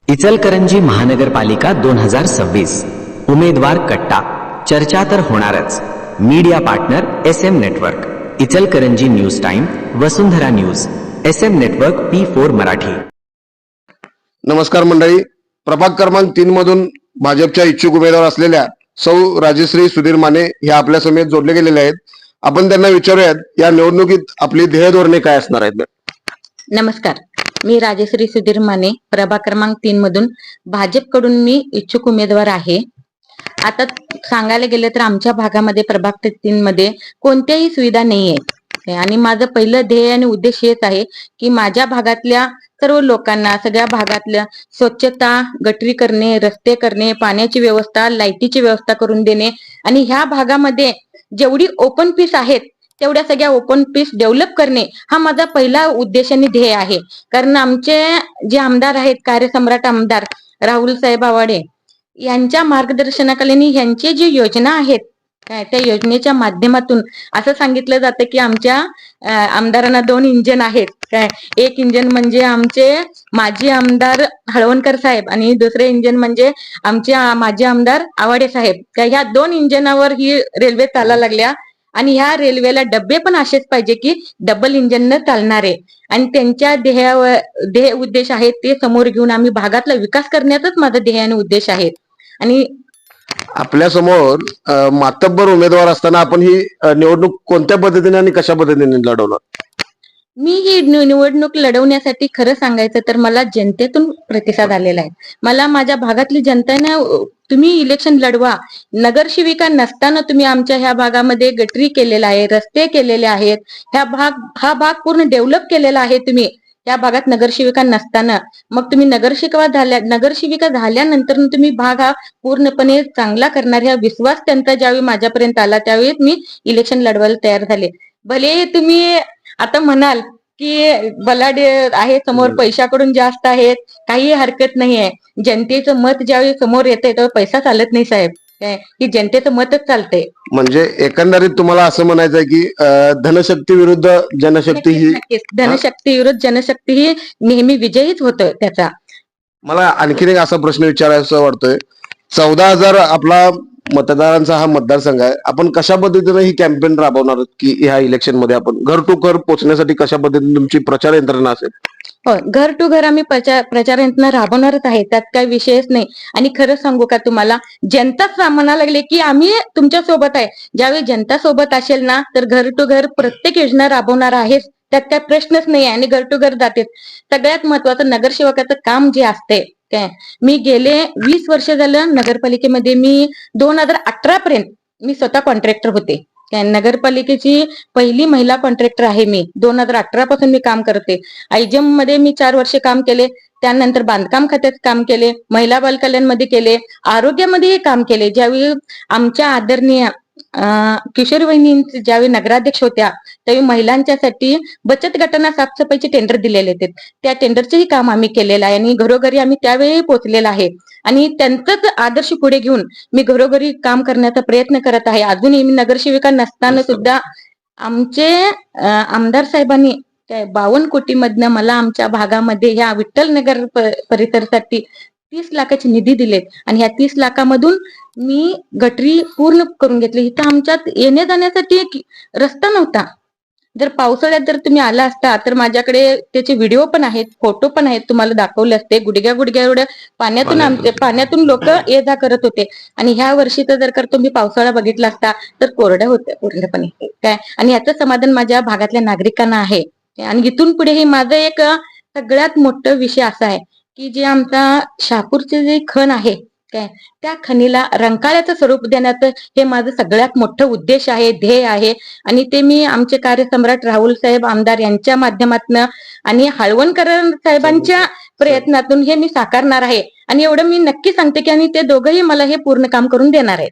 इचलकरंजी महानगरपालिका 2026 उमेदवार कट्टा, चर्चा तर होणारच. Media partner SM network, Ichalkaranji news time, Vasundhara news, SM network P4 Marathi. नमस्कार मंडळी, प्रभाग क्रमांक 3 मधून भाजपच्या इच्छुक उमेदवार असलेल्या सौ राजश्री सुधीर माने हे आपल्या समेत जोडले गेलेले आहेत. आपण त्यांना विचारूयात या निवडणुकीत आपली ध्येय धोरणे काय असणार आहेत. नमस्कार, मी राजश्री सुधीर माने, प्रभाग क्रमांक 3 मधून भाजपकडून मी इच्छुक उमेदवार आहे. आता सांगायला गेलं तर आमच्या भागामध्ये प्रभाग 3 मध्ये कोणत्याही सुविधा नाही आहेत आणि माझं पहिलं ध्येय आणि उद्देश हेच आहे की माझ्या भागातल्या सर्व लोकांना, सगळ्या भागातल्या स्वच्छता, गटरी करणे, रस्ते करणे, पाण्याची व्यवस्था, लाईटीची व्यवस्था करून देणे आणि ह्या भागामध्ये जेवढी ओपन पीस आहेत तेवढ्या सगळ्या ओपन पीस डेव्हलप करणे हा माझा पहिला उद्देश आणि ध्येय आहे. कारण आमचे जे आमदार आहेत, कार्यसम्राट आमदार राहुल साहेब आवाडे यांच्या मार्गदर्शनाखाली ह्यांची जी योजना आहेत काय त्या योजनेच्या माध्यमातून असं सांगितलं जातं की आमच्या आमदारांना 2 इंजन आहेत. काय एक इंजन म्हणजे आमचे माजी आमदार हळवणकर साहेब आणि दुसरे इंजन म्हणजे आमचे माजी आमदार आवाडे साहेब. ह्या 2 इंजनावर ही रेल्वे चालायला लागल्या आणि ह्या रेल्वेला डब्बे पण असेच पाहिजे की डबल इंजन न चालणारे आणि त्यांच्या ध्येय उद्देश आहेत ते समोर घेऊन आम्ही भागातला विकास करण्याचाच माझा ध्येय आणि उद्देश आहे. आणि आपल्या समोर मातब्बर उमेदवार असताना आपण ही निवडणूक कोणत्या पद्धतीने आणि कशा पद्धतीने लढवणार. मी ही निवडणूक लढवण्यासाठी खरं सांगायचं तर मला जनतेतून प्रतिसाद आलेला आहे. मला माझ्या भागातली जनतेनं तुम्ही इलेक्शन लढवा, नगरसेविका नसताना तुम्ही आमच्या ह्या भागामध्ये गटरी केलेला आहे, रस्ते केलेले आहेत, हा भाग पूर्ण डेव्हलप केलेला आहे तुम्ही त्या भागात नगरसेविका नसताना. मग तुम्ही नगरसेविका झाल्यानंतर तुम्ही भाग हा पूर्णपणे चांगला करणार ह्या विश्वास त्यांचा ज्यावेळी माझ्यापर्यंत आला त्यावेळी मी इलेक्शन लढवायला तयार झाले. भले तुम्ही आता म्हणाल की बलाढ्य आहे समोर, पैशाकडून जास्त आहेत, काही हरकत नाहीये. जनतेचं मत ज्यावेळी समोर येतंय तेव्हा पैसा चालत नाही साहेब, काय की जनतेचं मतच चालतंय. म्हणजे एकंदरीत तुम्हाला असं म्हणायचं आहे की धनशक्ती विरुद्ध जनशक्ती ही धनशक्ती विरुद्ध जनशक्ती ही नेहमी विजयीच होतं त्याचा. मला आणखीन एक असा प्रश्न विचारायचा वाटतोय. 14,000 आपला मतदारांचा हा मतदारसंघ आहे. आपण कशा पद्धतीने ही कॅम्पेन राबवणार की ह्या इलेक्शन मध्ये आपण घर टू घर पोहोचण्यासाठी कशा पद्धतीने तुमची प्रचार यंत्रणा असेल. हो, घर टू घर आम्ही प्रचार यंत्रणा राबवणारच आहे, त्यात काही विषयच नाही. आणि खरं सांगू का तुम्हाला, जनताच म्हणायला लागले की आम्ही तुमच्या सोबत आहे. ज्यावेळी जनता सोबत असेल ना तर घर टू घर प्रत्येक योजना राबवणार आहे, त्यात काय प्रश्नच नाही आणि घर टू घर जाते. सगळ्यात महत्वाचं नगरसेवकाचं काम जे असते काय, मी गेले 20 वर्ष झालं नगरपालिकेमध्ये, मी 2018 पर्यंत मी स्वतः कॉन्ट्रॅक्टर होते. नगरपालिकेची पहिली महिला कॉन्ट्रॅक्टर आहे मी. 2018 पासून मी काम करते. आयजम मध्ये मी 4 वर्ष काम केले, त्यानंतर बांधकाम खात्यात काम केले, महिला बाल कल्याण मध्ये केले, आरोग्यामध्येही काम केले. ज्यावेळी आमच्या आदरणीय किशोरी वहिनी ज्यावेळी नगराध्यक्ष होत्या त्यावेळी महिलांच्यासाठी बचत गटांना साफसफाईचे टेंडर दिलेले होते. त्या टेंडरचेही काम आम्ही केलेलं आहे आणि घरोघरी आम्ही त्यावेळी पोहोचलेला आहे आणि त्यांचाच आदर्श पुढे घेऊन मी घरोघरी काम करण्याचा प्रयत्न करत आहे. अजूनही मी नगरसेविका नसताना सुद्धा आमचे आमदार साहेबांनी 52 कोटीमधनं मला आमच्या भागामध्ये ह्या विठ्ठल नगर परिसरासाठी 30 लाखाचे निधी दिलेत आणि ह्या 30 लाखामधून मी गटरी पूर्ण करून घेतली. इथं आमच्यात येण्या जाण्यासाठी रस्ता नव्हता. जर पावसाळ्यात जर तुम्ही आला असता तर माझ्याकडे त्याचे व्हिडिओ पण आहेत, फोटो पण आहेत, तुम्हाला दाखवले असते. गुडघ्या एवढ्या पाण्यातून लोक ये जा करत होते आणि ह्या वर्षी तर जर तुम्ही पावसाळा बघितला असता तर कोरड्या होत्या पूर्णपणे काय. आणि याचं समाधान माझ्या भागातल्या नागरिकांना आहे. आणि इथून पुढे हे माझं एक सगळ्यात मोठं विषय असा आहे की जे आमचा शहापूरचे जे खण आहे काय, त्या खणीला रंकाळ्याचं स्वरूप देण्याचं हे माझं सगळ्यात मोठं उद्देश आहे, ध्येय आहे. आणि ते मी आमचे कार्यसम्राट राहुल साहेब आमदार यांच्या माध्यमातून आणि हळवणकर साहेबांच्या प्रयत्नातून हे मी साकारणार आहे. आणि एवढं मी नक्की सांगते की आणि ते दोघंही मला हे पूर्ण काम करून देणार आहेत.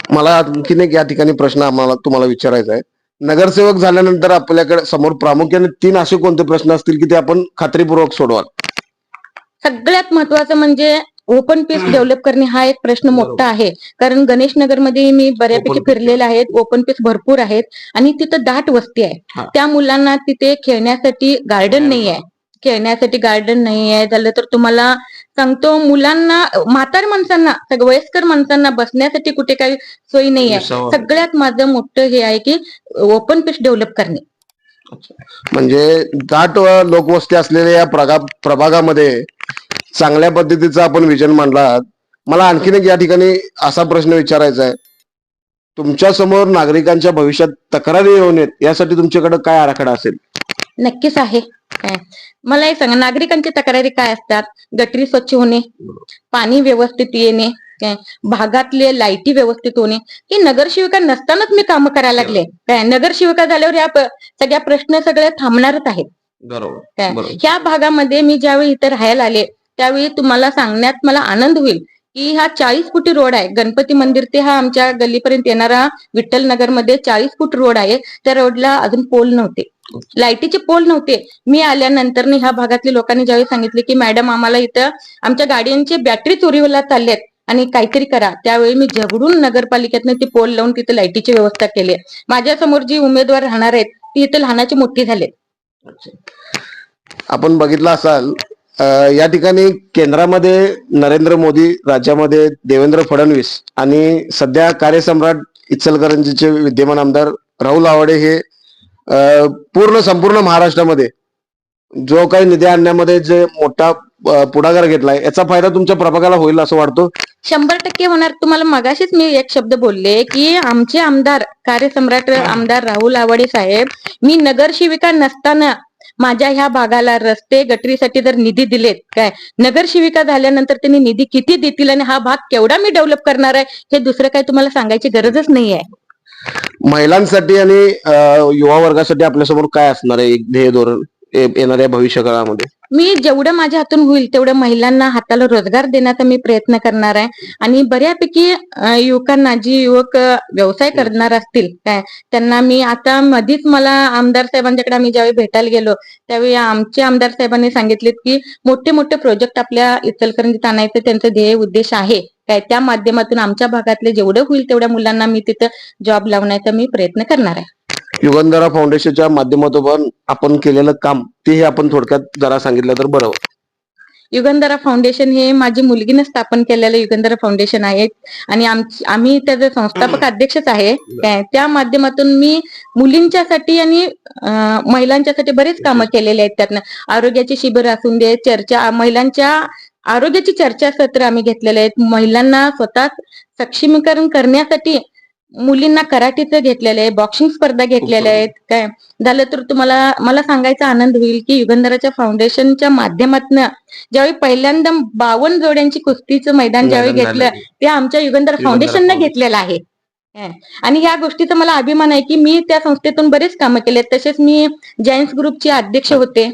मला आणखीन एक या ठिकाणी प्रश्न तुम्हाला विचारायचा आहे. नगरसेवक झाल्यानंतर आपल्याकडे समोर प्रामुख्याने 3 असे कोणते प्रश्न असतील की ते आपण खात्रीपूर्वक सोडवाल. सगळ्यात महत्वाचं म्हणजे ओपन पीस डेव्हलप करणे हा एक प्रश्न मोठा आहे. कारण गणेश नगर मध्ये मी बऱ्यापैकी फिरलेले आहेत, ओपन पीस भरपूर आहेत आणि तिथं दाट वस्ती आहे. त्या मुलांना तिथे खेळण्यासाठी गार्डन नाही आहे झालं तर तुम्हाला सांगतो मुलांना, म्हातार माणसांना, वयस्कर माणसांना बसण्यासाठी कुठे काही सोयी नाही आहे. सगळ्यात माझं मोठं हे आहे की ओपन पेस डेव्हलप करणे. म्हणजे दाट लोकवस्ती असलेल्या या प्रभागामध्ये चांगल्या पद्धतीचा आपण विजन मांडला आहात. मला आणखीन एक या ठिकाणी असा प्रश्न विचारायचा आहे, तुमच्या समोर नागरिकांच्या भविष्यात तक्रारी येऊ नयेत यासाठी तुमच्याकडे काय आराखडा असेल? नक्कीच आहे. काय मला एक सांगा, नागरिकांच्या तक्रारी काय असतात? गटरी स्वच्छ होणे, पाणी व्यवस्थित येणे, काय भागातले लाईटी व्यवस्थित होणे. ही नगरसेविका नसतानाच मी काम करायला लागले. काय नगरसेविका झाल्यावर या सगळ्या प्रश्न सगळे थांबणारच आहेत. काय ह्या भागामध्ये मी ज्यावेळी इथे राहायला आले त्यावेळी तुम्हाला सांगण्यात मला आनंद होईल की हा 40 फुटी रोड आहे. गणपती मंदिर ते हा आमच्या गल्लीपर्यंत येणारा विठ्ठल नगर मध्ये 40 फूट रोड आहे. त्या रोडला अजून पोल नव्हते, लाईटीचे पोल नव्हते. मी आल्यानंतर ह्या भागातल्या लोकांनी ज्यावेळी सांगितले की मॅडम आम्हाला इथं आमच्या गाड्यांची बॅटरी चोरीला चालल्यात आणि काहीतरी करा, त्यावेळी मी झगडून नगरपालिकेतनं ते पोल लावून तिथे लाईटीची व्यवस्था केली. माझ्या समोर जी उमेदवार राहणार आहेत ती इथे लहानाची मोठी झाले. आपण बघितलं असाल या ठिकाणी केंद्रामध्ये नरेंद्र मोदी, राज्यामध्ये देवेंद्र फडणवीस आणि सध्या कार्यसम्राट इचलकरंजीचे विद्यमान आमदार राहुल आवाडे हे संपूर्ण महाराष्ट्रामध्ये जो काही निधी आणण्यामध्ये जे मोठा पुढाकार घेतलाय याचा फायदा तुमच्या प्रभागाला होईल असं वाटतो? 100% होणार. तुम्हाला मगाशीच मी एक शब्द बोलले की आमचे आमदार, कार्यसम्राट आमदार राहुल आवाडे साहेब, मी नगरसेविका नसताना माझ्या ह्या भागाला रस्ते गटरीसाठी जर निधी दिलेत, काय नगरसेविका झाल्यानंतर त्यांनी निधी किती देतील आणि हा भाग केवढा मी डेव्हलप करणार आहे हे दुसरं काही तुम्हाला सांगायची गरजच नाहीये. महिलांसाठी आणि युवा वर्गासाठी आपल्यासमोर काय असणार आहे एक ध्येय धोरण येणाऱ्या भविष्य काळामध्ये? मी जेवढं माझ्या हातून होईल तेवढं महिलांना हाताला रोजगार देण्याचा मी प्रयत्न करणार आहे. आणि बऱ्यापैकी युवकांना, जी युवक व्यवसाय करणार असतील काय, त्यांना मी आता मधीच मला आमदार साहेबांच्याकडे आम्ही ज्यावेळी भेटायला गेलो त्यावेळी आमचे आमदार साहेबांनी सांगितलेत की मोठे मोठे प्रोजेक्ट आपल्या इचलकरंजीत आणायचं त्यांचं ध्येय उद्देश आहे. काय त्या माध्यमातून आमच्या भागातले जेवढं होईल तेवढ्या मुलांना मी तिथं जॉब लावण्याचा मी प्रयत्न करणार आहे. युगंधरा फाउंडेशनच्या माध्यमातून आपण केलेलं काम तेही आपण थोडक्यात जरा सांगितलं तर बरं. युगंधरा फाउंडेशन हे माझी मुलगीने स्थापन केलेलं युगंधरा फाउंडेशन आहे आणि आम्ही त्याचे संस्थापक अध्यक्षच आहे. त्या माध्यमातून मी मुलींच्यासाठी आणि महिलांच्यासाठी बरेच कामं केलेले आहेत. त्यातनं आरोग्याची शिबिर असून दे, चर्चा, महिलांच्या आरोग्याची चर्चा सत्र आम्ही घेतलेले आहेत. महिलांना स्वतः सक्षमीकरण करण्यासाठी मुलींना कराटेचं घेतलेलं आहे, बॉक्सिंग स्पर्धा घेतलेल्या आहेत. काय झालं तर तुम्हाला मला सांगायचा आनंद होईल की युगंधराच्या फाउंडेशनच्या माध्यमातून ज्यावेळी पहिल्यांदा 52 जोड्यांची कुस्तीचं मैदान ज्यावेळी घेतलं ते आमच्या युगंधरा फाउंडेशनने घेतलेलं आहे. आणि ह्या गोष्टीचा मला अभिमान आहे की मी त्या संस्थेतून बरेच कामं केले. तसेच मी जायन्स ग्रुपचे अध्यक्ष होते.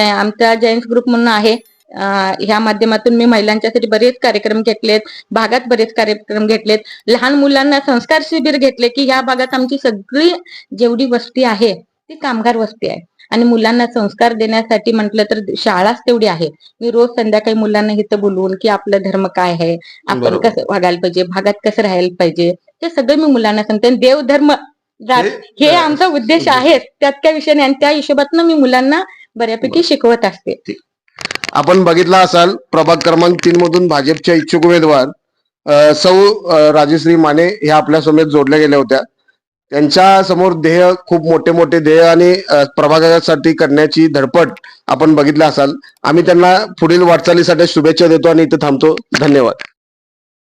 आमचा जायन्स ग्रुप म्हणून आहे, ह्या माध्यमातून मी महिलांच्यासाठी बरेच कार्यक्रम घेतलेत, भागात बरेच कार्यक्रम घेतलेत. लहान मुलांना संस्कार शिबिर घेतले की ह्या भागात आमची सगळी जेवढी वस्ती आहे ती कामगार वस्ती आहे आणि मुलांना संस्कार देण्यासाठी म्हटलं तर शाळाच तेवढी आहे. मी रोज संध्याकाळी मुलांना इथं बोलवून की आपलं धर्म काय आहे, आपण कसं वागायला पाहिजे, भागात कसं राहायला पाहिजे, ते सगळं मी मुलांना सांगते. देवधर्म हे आमचा उद्देश आहे, त्यात काय विषय नाही. आणि त्या हिशोबातनं मी मुलांना बऱ्यापैकी शिकवत असते. आपण बघितला असाल प्रभाग क्रमांक 3 मधून भाजपच्या इच्छुक उमेदवार सौ राजश्री माने ह्या आपल्या समेत जोडल्या गेल्या होत्या. त्यांच्या समोर ध्येय, खूप मोठे मोठे ध्येय आणि प्रभागासाठी करण्याची धडपड आपण बघितलं असाल. आम्ही त्यांना पुढील वाटचालीसाठी शुभेच्छा देतो आणि इथे थांबतो. धन्यवाद.